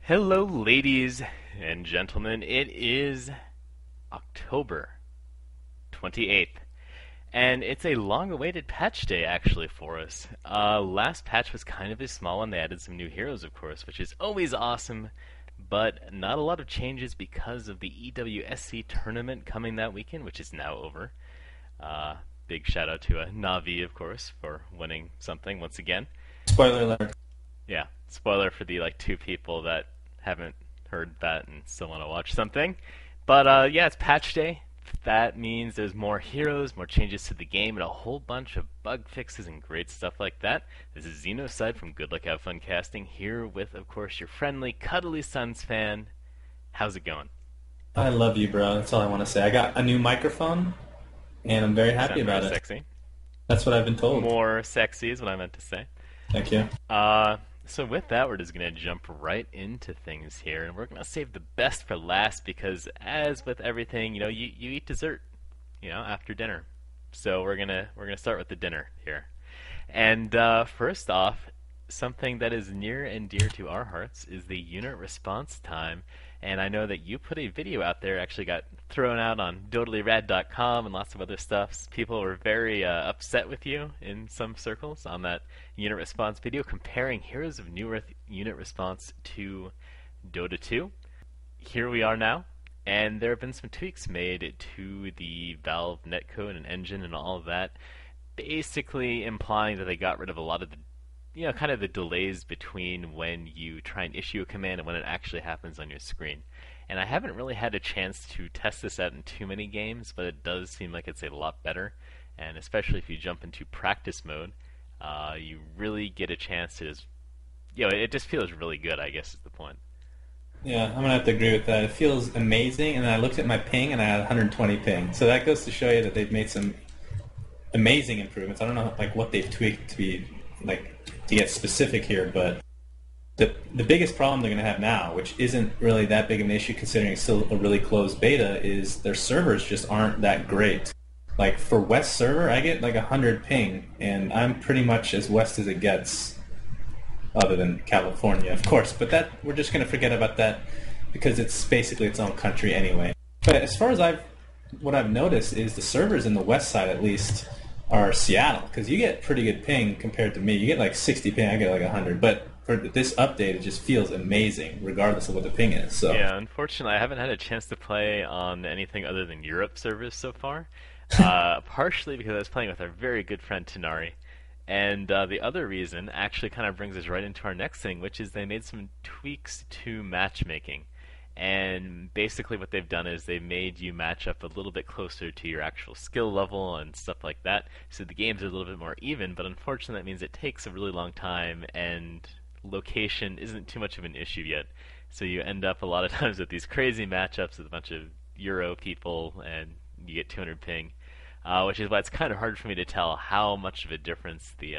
Hello, ladies and gentlemen. It is October 28th, and it's a long-awaited patch day actually for us. Last patch was kind of a small one. They added some new heroes, of course, which is always awesome, but not a lot of changes because of the EWSC tournament coming that weekend, which is now over. Big shout out to Navi, of course, for winning something once again. Spoiler alert. Yeah, spoiler for the two people that haven't heard that and still want to watch something. But yeah, it's patch day. That means there's more heroes, more changes to the game, and a whole bunch of bug fixes and great stuff like that. This is Xenoside from Good Luck Have Fun Casting, here with, of course, your friendly, cuddly Suns fan. How's it going? I love you, bro. That's all I want to say. I got a new microphone, and I'm very happy Sound about very it. sexy. That's what I've been told. More sexy is what I meant to say. Thank you. So with that, we're just going to jump right into things here, and we're going to save the best for last because, as with everything, you eat dessert, after dinner. So we're gonna start with the dinner here. And first off, something that is near and dear to our hearts is the unit response time. And I know that you put a video out there, actually got thrown out on dotalyrad.com and lots of other stuff. People were very upset with you in some circles on that unit response video, comparing Heroes of New Earth unit response to Dota 2. Here we are now, and there have been some tweaks made to the Valve netcode and engine and all of that, basically implying that they got rid of a lot of the kind of the delays between when you try and issue a command and when it actually happens on your screen. And I haven't really had a chance to test this out in too many games, but it does seem like it's a lot better. And especially if you jump into practice mode, you really get a chance to just, it just feels really good, I guess is the point. Yeah, I'm gonna have to agree with that. It feels amazing, and then I looked at my ping, and I had 120 ping. So that goes to show you that they've made some amazing improvements. I don't know what they've tweaked to be to get specific here, but the biggest problem they're going to have now, which isn't really that big of an issue considering it's still a really closed beta, is their servers just aren't that great. Like for West server, I get 100 ping, and I'm pretty much as west as it gets, other than California, of course. But that we're just going to forget about that because it's basically its own country anyway. But as far as what I've noticed is the servers in the west side, at least, are Seattle, because you get pretty good ping compared to me. You get 60 ping, I get 100. But for this update, it just feels amazing, regardless of what the ping is. So yeah, unfortunately, I haven't had a chance to play on anything other than Europe servers so far. Partially because I was playing with our very good friend Tanari, and the other reason actually kind of brings us right into our next thing, which is they made some tweaks to matchmaking. And basically what they've done is they've made you match up a little bit closer to your actual skill level and stuff like that. So the games are a little bit more even, but unfortunately that means it takes a really long time and location isn't too much of an issue yet. So you end up a lot of times with these crazy matchups with a bunch of Euro people and you get 200 ping, which is why it's kind of hard for me to tell how much of a difference the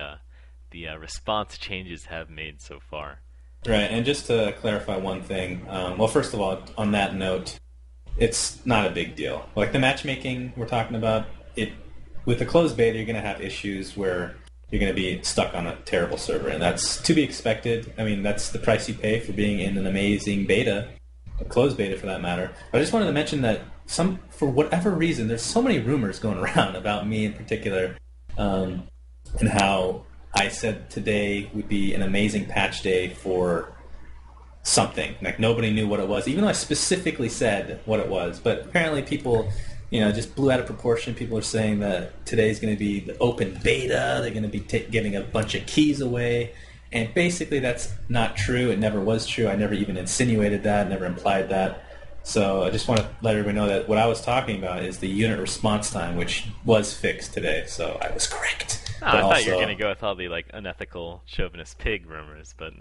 response changes have made so far. Right, and just to clarify one thing, well, first of all, on that note, it's not a big deal. Like the matchmaking we're talking about, with the closed beta, you're going to have issues where you're going to be stuck on a terrible server, and that's to be expected. I mean, that's the price you pay for being in an amazing beta, a closed beta for that matter. But I just wanted to mention that for whatever reason, there's so many rumors going around about me in particular, and how I said today would be an amazing patch day for something. Nobody knew what it was, even though I specifically said what it was. But apparently people, just blew out of proportion. People are saying that today's going to be the open beta. They're going to be giving a bunch of keys away. And basically that's not true. It never was true. I never even insinuated that, never implied that. So I just want to let everybody know that what I was talking about is the unit response time, which was fixed today. So I was correct. Oh, I thought you were going to go with all the unethical chauvinist pig rumors, but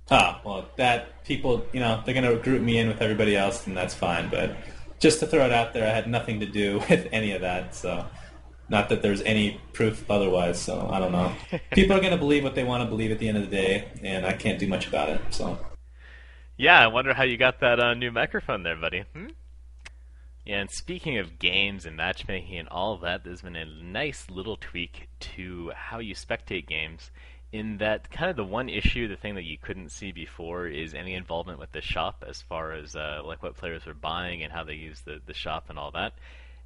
well, that people, they're going to group me in with everybody else, and that's fine. But just to throw it out there, I had nothing to do with any of that. So, not that there's any proof otherwise. So I don't know. People are going to believe what they want to believe at the end of the day, and I can't do much about it. So. Yeah, I wonder how you got that new microphone there, buddy. Yeah, and speaking of games and matchmaking and all of that, there's been a nice little tweak to how you spectate games in that kind of the one issue, the thing that you couldn't see before is any involvement with the shop as far as like what players are buying and how they use the shop and all that.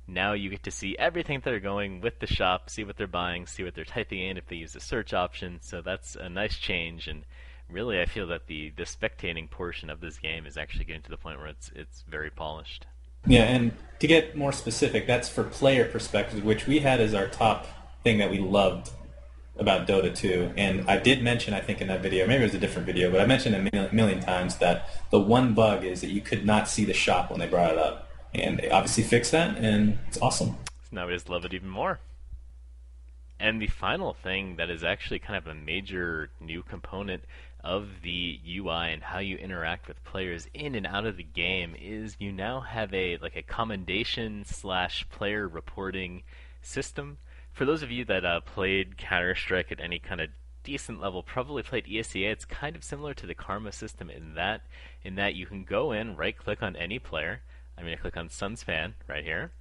Now you get to see everything that they're going with the shop, see what they're buying, see what they're typing in if they use the search option. So that's a nice change, and really I feel that the spectating portion of this game is actually getting to the point where it's very polished. Yeah, and to get more specific, that's for player perspective, which we had as our top thing that we loved about Dota 2. And I did mention, I think in that video, maybe it was a different video, but I mentioned a million times that the one bug is that you could not see the shop when they brought it up. And they obviously fixed that, and it's awesome. So now we just love it even more. And the final thing that is actually kind of a major new component of the UI and how you interact with players in and out of the game is you now have a like a commendation slash player reporting system. For those of you that played Counter-Strike at any kind of decent level, probably played ESEA, it's kind of similar to the Karma system in that you can go in, right-click on any player. I'm going to click on Suns Fan right here,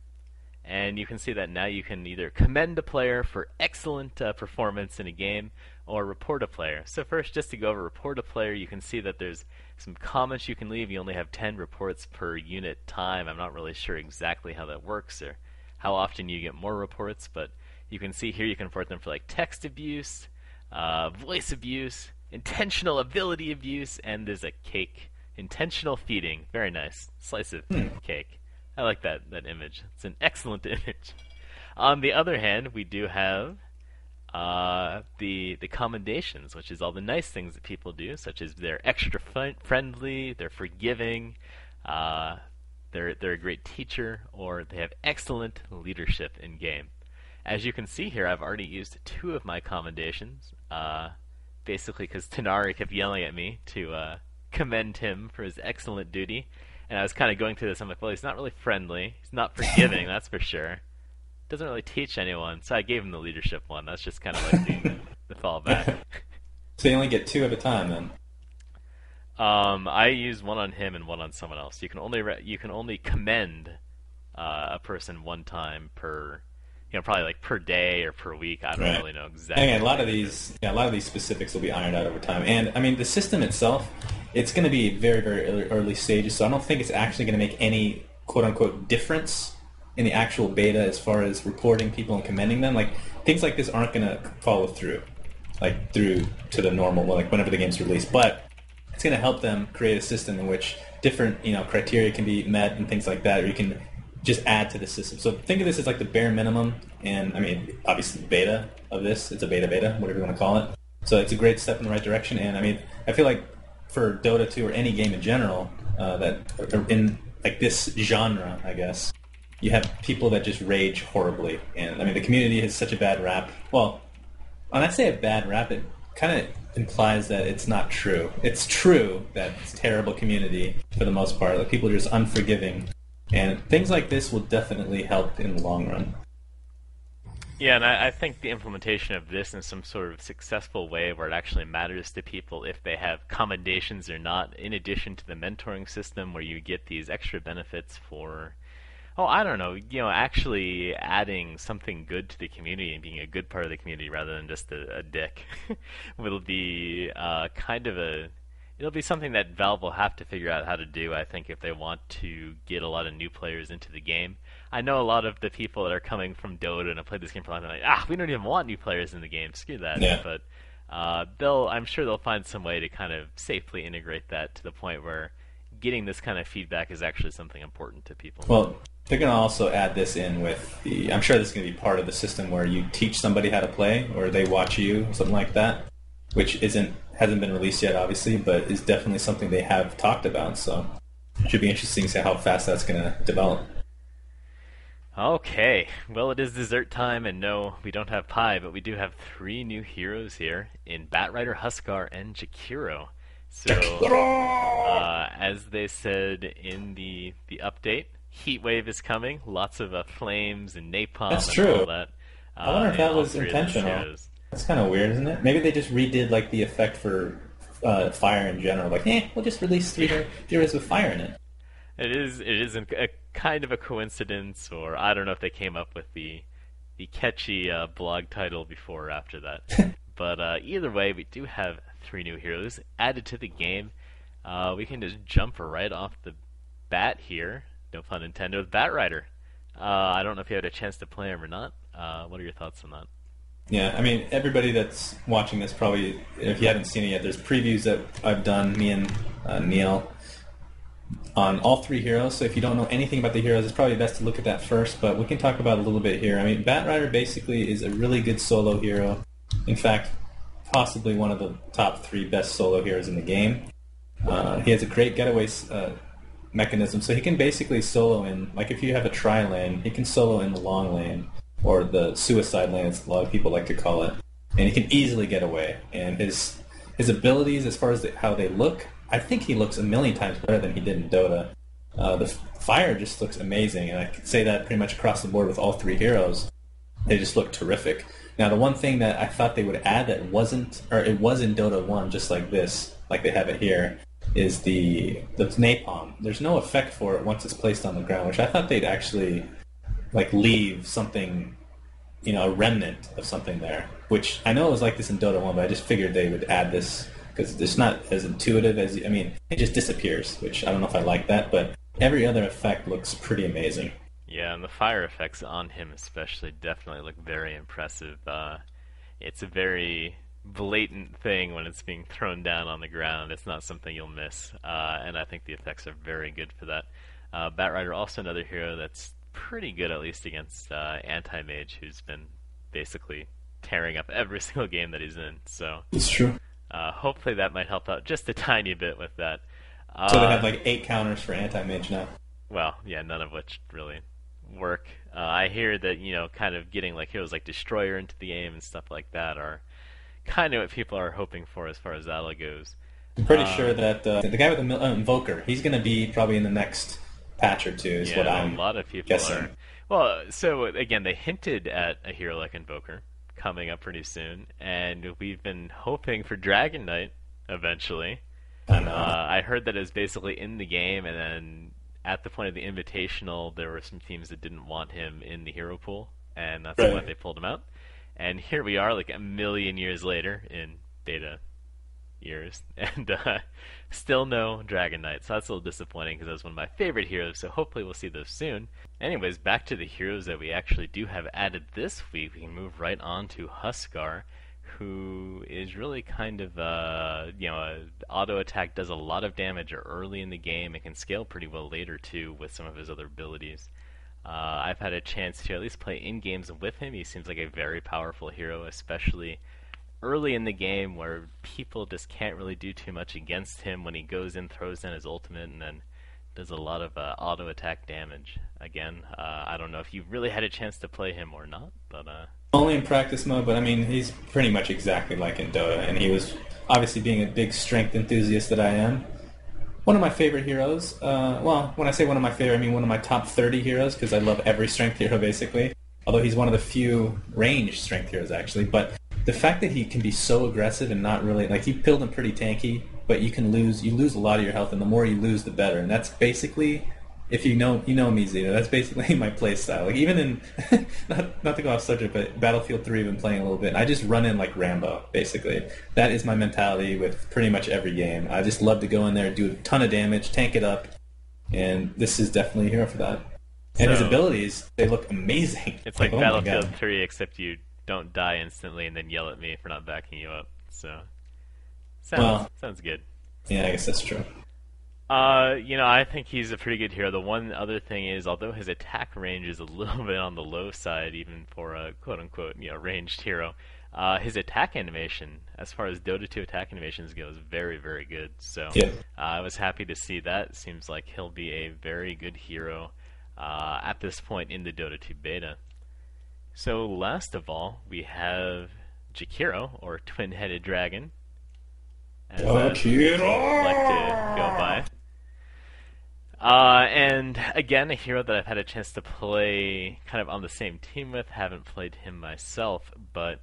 and you can see that now you can either commend a player for excellent performance in a game or report a player. So first, just to go over report a player, you can see that there's some comments you can leave. You only have 10 reports per unit time. I'm not really sure exactly how that works or how often you get more reports, but you can see here you can report them for like text abuse, voice abuse, intentional ability abuse, and there's a cake. Intentional feeding. Very nice. Slice of cake. I like that image. It's an excellent image. On the other hand, we do have the commendations, which is all the nice things that people do, such as they're extra friendly, they're forgiving, they're a great teacher, or they have excellent leadership in game. As you can see here, I've already used 2 of my commendations, basically because Tanari kept yelling at me to commend him for his excellent duty. And I was kind of going through this. I'm like, well, he's not really friendly. He's not forgiving, that's for sure. Doesn't really teach anyone. So I gave him the leadership one. That's just kind of like the fallback. So you only get 2 at a time then? I use one on him and one on someone else. You can only commend a person one time per, probably like per day or per week. I don't really know exactly. And a lot of these specifics will be ironed out over time. And I mean, the system itself, it's going to be very, very early stages, so I don't think it's actually going to make any quote-unquote difference in the actual beta as far as reporting people and commending them. Like, things like this aren't going to follow through to the normal, like whenever the game's released. But it's going to help them create a system in which different, criteria can be met and things like that, or you can just add to the system. So think of this as like the bare minimum, and I mean, obviously the beta of this. It's a beta, whatever you want to call it. So it's a great step in the right direction, and I mean, I feel like for Dota 2 or any game in general that are in like this genre, I guess, you have people that just rage horribly. And I mean, the community has such a bad rap. Well, when I say a bad rap, it kind of implies that it's not true. It's true that it's a terrible community for the most part. Like, people are just unforgiving. And things like this will definitely help in the long run. Yeah, and I think the implementation of this in some sort of successful way where it actually matters to people if they have commendations or not, in addition to the mentoring system where you get these extra benefits for, I don't know, actually adding something good to the community and being a good part of the community rather than just a dick will be it'll be something that Valve will have to figure out how to do, I think, if they want to get a lot of new players into the game. I know a lot of the people that are coming from Dota and have played this game for a long time are like, we don't even want new players in the game, screw that. Yeah. But I'm sure they'll find some way to kind of safely integrate that to the point where getting this kind of feedback is actually something important to people. Well, they're going to also add this in with I'm sure this is going to be part of the system where you teach somebody how to play, or they watch you, something like that, which hasn't been released yet, obviously, but is definitely something they have talked about. So it should be interesting to see how fast that's going to develop. Okay, well, it is dessert time, and no, we don't have pie, but we do have 3 new heroes here in Batrider, Huskar, and Jakiro. So, as they said in the update, Heatwave is coming. Lots of flames and napalm. That's and true. all that. I wonder if that was all 3 of those intentional. heroes. That's kind of weird, isn't it? Maybe they just redid like the effect for fire in general. Like, we'll just release 3 heroes with fire in it. It is a kind of a coincidence, or I don't know if they came up with the catchy blog title before or after that. But either way, we do have three new heroes added to the game. We can just jump right off the bat here, no pun intended, with Bat Rider. I don't know if you had a chance to play him or not. What are your thoughts on that? Yeah, I mean, everybody that's watching this probably, if you haven't seen it yet, there's previews that I've done, me and Neil, on all three heroes. So if you don't know anything about the heroes, it's probably best to look at that first, but we can talk about it a little bit here. I mean, Bat Rider basically is a really good solo hero. In fact, possibly one of the top three best solo heroes in the game. He has a great getaway mechanism, so he can basically solo in, like if you have a tri-lane, he can solo in the long lane, or the suicide lane, as a lot of people like to call it, and he can easily get away. And his abilities, as far as how they look, I think he looks a million times better than he did in Dota. The fire just looks amazing, and I could say that pretty much across the board with all three heroes. They just look terrific. Now, the one thing that I thought they would add that wasn't, or it was in Dota 1, just like this, like they have it here, is the napalm. There's no effect for it once it's placed on the ground, which I thought they'd actually like leave something, a remnant of something there. Which I know it was like this in Dota 1, but I just figured they would add this because it's not as intuitive as, it just disappears, which I don't know if I like that, but every other effect looks pretty amazing. Yeah, and the fire effects on him especially definitely look very impressive. It's a very blatant thing when it's being thrown down on the ground. It's not something you'll miss, and I think the effects are very good for that. Bat Rider, also another hero that's pretty good, at least against Anti-Mage, who's been basically tearing up every single game that he's in. So It's true. hopefully that might help out just a tiny bit with that. So they have like 8 counters for anti-mage now. Well, yeah, none of which really work. I hear that, kind of getting like heroes like Destroyer into the game and stuff like that are kind of what people are hoping for as far as that goes. I'm pretty sure that the guy with the Invoker, he's going to be probably in the next patch or two, is Yeah, what I'm a lot of people guessing. are. Well, so again, they hinted at a hero like Invoker coming up pretty soon, and we've been hoping for Dragon Knight eventually. And, I heard that it was basically in the game, and then at the point of the invitational, there were some teams that didn't want him in the hero pool, and that's Right. why they pulled him out. And here we are, like a million years later in beta years, and still no Dragon Knight. So that's a little disappointing because that was one of my favorite heroes. So hopefully we'll see those soon. Anyways, back to the heroes that we actually do have added this week. We can move right on to Huskar, who is really kind of auto attack, does a lot of damage early in the game and can scale pretty well later too with some of his other abilities. I've had a chance to at least play in games with him. He seems like a very powerful hero, especially early in the game where people just can't really do too much against him when he goes in, throws in his ultimate, and then does a lot of auto attack damage. Again, I don't know if you really had a chance to play him or not, but only in practice mode, but he's pretty much exactly like in Dota, and he was obviously being a big strength enthusiast that I am. One of my favorite heroes. Well, when I say one of my favorite, I mean one of my top 30 heroes because I love every strength hero basically. Although he's one of the few ranged strength heroes actually, but the fact that he can be so aggressive and not really like, you build him pretty tanky, but you lose a lot of your health, and the more you lose, the better. And that's basically, if you know me, Zeta, that's basically my play style. Like even in not to go off subject, but Battlefield 3 I've been playing a little bit, and I just run in like Rambo, basically. That is my mentality with pretty much every game. I just love to go in there, do a ton of damage, tank it up, and this is definitely a hero for that. And his abilities, they look amazing. it's like oh my Battlefield God. 3, except you don't die instantly and then yell at me for not backing you up. So sounds good. Yeah, I guess that's true. I think he's a pretty good hero. The one other thing is, although his attack range is a little bit on the low side, even for a quote-unquote, ranged hero, his attack animation, as far as Dota 2 attack animations go, is very, very good. So Yeah. I was happy to see that. Seems like he'll be a very good hero at this point in the Dota 2 beta. So last of all, we have Jakiro, or Twin-Headed Dragon, as I like to go by. And again, a hero that I've had a chance to play kind of on the same team with. Haven't played him myself, but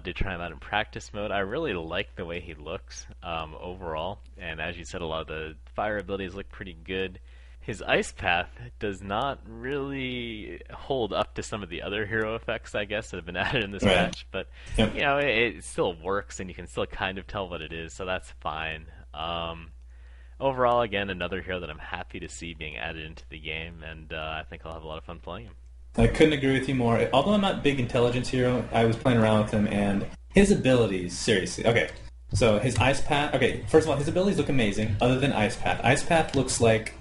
did try him out in practice mode. I really like the way he looks overall, and as you said, a lot of the fire abilities look pretty good. his ice path does not really hold up to some of the other hero effects, I guess, that have been added in this Right. patch. But Yep. it still works, and you can still kind of tell what it is, so that's fine. Overall, again, another hero that I'm happy to see being added into the game, and I think I'll have a lot of fun playing him. I couldn't agree with you more. Although I'm not a big intelligence hero, I was playing around with him, and his abilities, seriously. Okay, so his ice path. Okay, first of all, his abilities look amazing. Other than ice path, ice path looks like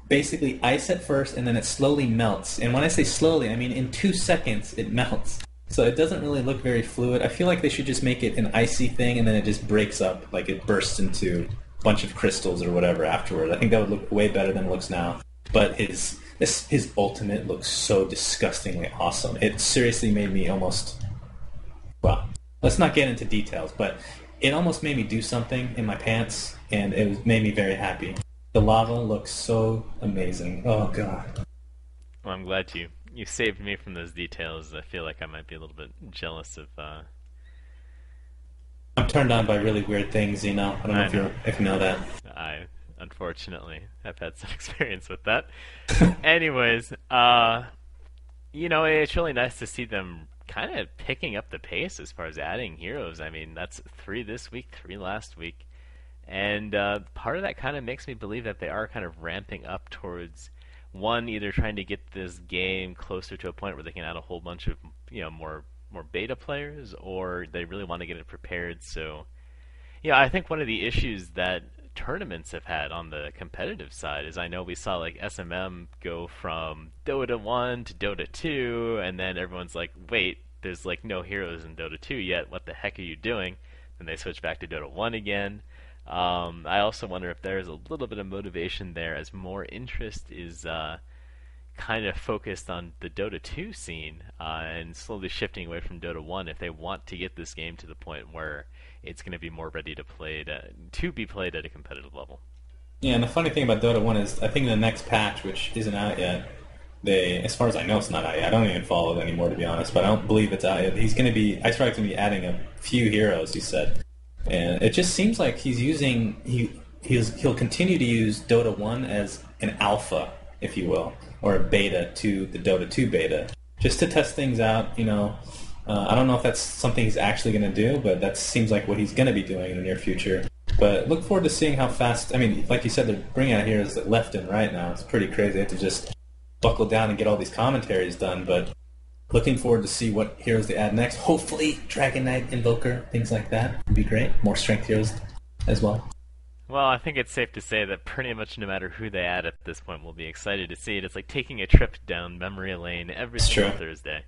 basically ice at first, and then it slowly melts. And when I say slowly, I mean in 2 seconds it melts. So it doesn't really look very fluid. I feel like they should just make it an icy thing, and then it just breaks up, like it bursts into a bunch of crystals or whatever afterward. I think that would look way better than it looks now. But his ultimate looks so disgustingly awesome. It seriously made me almost, well, let's not get into details, but it almost made me do something in my pants, and made me very happy. The lava looks so amazing. Oh god. Well, I'm glad you saved me from those details. I feel like I might be a little bit jealous of. I'm turned on by really weird things, you know. I don't know I know. if you know that. I unfortunately have had some experience with that. Anyways, it's really nice to see them kind of picking up the pace as far as adding heroes. I mean, that's 3 this week, 3 last week. And part of that kind of makes me believe that they are kind of ramping up towards one, either trying to get this game closer to a point where they can add a whole bunch of more beta players, or they really want to get it prepared. So, yeah, I think one of the issues that tournaments have had on the competitive side is I know we saw like SMM go from Dota 1 to Dota 2, and then everyone's like, wait, there's like no heroes in Dota 2 yet. What the heck are you doing? Then they switch back to Dota 1 again. I also wonder if there's a little bit of motivation there as more interest is kind of focused on the Dota 2 scene and slowly shifting away from Dota 1 if they want to get this game to the point where it's going to be more ready to be played at a competitive level. Yeah, and the funny thing about Dota 1 is I think the next patch, which isn't out yet, as far as I know, it's not out yet. I don't even follow it anymore, to be honest, but I don't believe it's out yet. He's going to be, Ice Rock's going to be adding a few heroes, he said. And it just seems like he'll continue to use Dota 1 as an alpha, if you will, or a beta to the Dota 2 beta, just to test things out, you know. I don't know if that's something he's actually going to do, but that seems like what he's going to be doing in the near future. But look forward to seeing how fast, I mean, like you said, they're bringing out heroes left and right now. It's pretty crazy. They have to just buckle down and get all these commentaries done, but looking forward to see what heroes they add next. Hopefully, Dragon Knight, Invoker, things like that would be great. More strength heroes as well. Well, I think it's safe to say that pretty much no matter who they add at this point, we'll be excited to see it. It's like taking a trip down memory lane every It's single true. Thursday.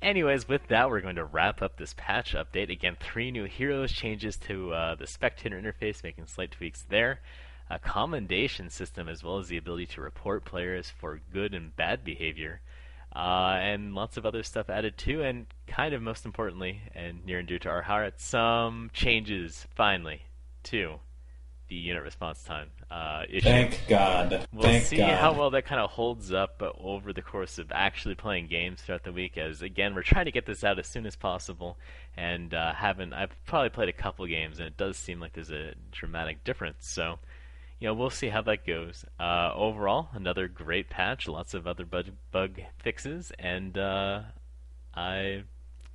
Anyways, with that, we're going to wrap up this patch update. Again, 3 new heroes, changes to the spectator interface, making slight tweaks there. A commendation system, as well as the ability to report players for good and bad behavior. And lots of other stuff added too, and kind of most importantly, and near and dear to our hearts, some changes, finally, to the unit response time issue. Thank God. We'll Thank see God. how well that kind of holds up over the course of actually playing games throughout the week. As again, we're trying to get this out as soon as possible, and I've probably played a couple games, and it does seem like there's a dramatic difference. So, we'll see how that goes. Overall, another great patch, lots of other bug fixes, and I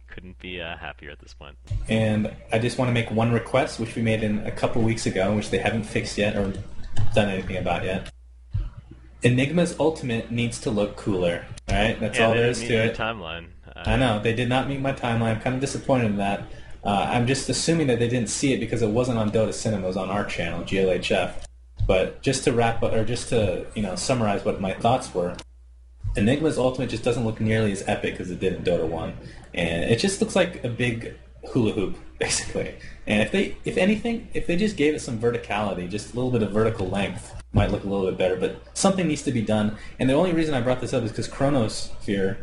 couldn't be happier at this point. And I just want to make one request, which we made in a couple weeks ago, which they haven't fixed yet or done anything about yet. Enigma's ultimate needs to look cooler. All right, that's all there is to it. Timeline. I know they did not meet my timeline. I'm kind of disappointed in that. I'm just assuming that they didn't see it because it wasn't on Dotacinema. It was on our channel, GLHF. But just to wrap up, or just to summarize what my thoughts were, Enigma's ultimate just doesn't look nearly as epic as it did in Dota 1. And it just looks like a big hula hoop, basically. And if anything, if they just gave it some verticality, just a little bit of vertical length, might look a little bit better. But something needs to be done. And the only reason I brought this up is because Chronosphere,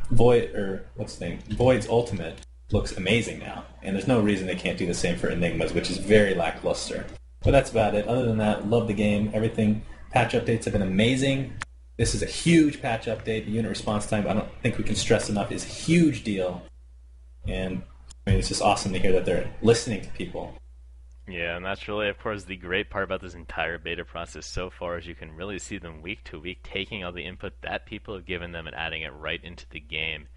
Void's ultimate looks amazing now. And there's no reason they can't do the same for Enigma's, which is very lackluster. But that's about it. Other than that, love the game. Everything. Patch updates have been amazing. This is a huge patch update. The unit response time, I don't think we can stress enough, is a huge deal. And it's just awesome to hear that they're listening to people. Yeah, and that's really, of course, the great part about this entire beta process so far is you can really see them week to week taking all the input that people have given them and adding it right into the game.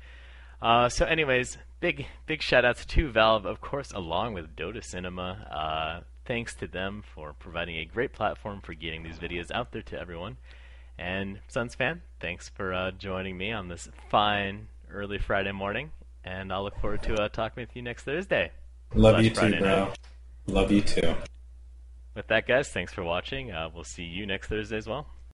So, anyways, big shout outs to Valve, of course, along with Dotacinema. Thanks to them for providing a great platform for getting these videos out there to everyone. And Suns fan, thanks for joining me on this fine early Friday morning. And I'll look forward to talking with you next Thursday. Love you too, Friday bro. night. Love you too. With that, guys, thanks for watching. We'll see you next Thursday as well.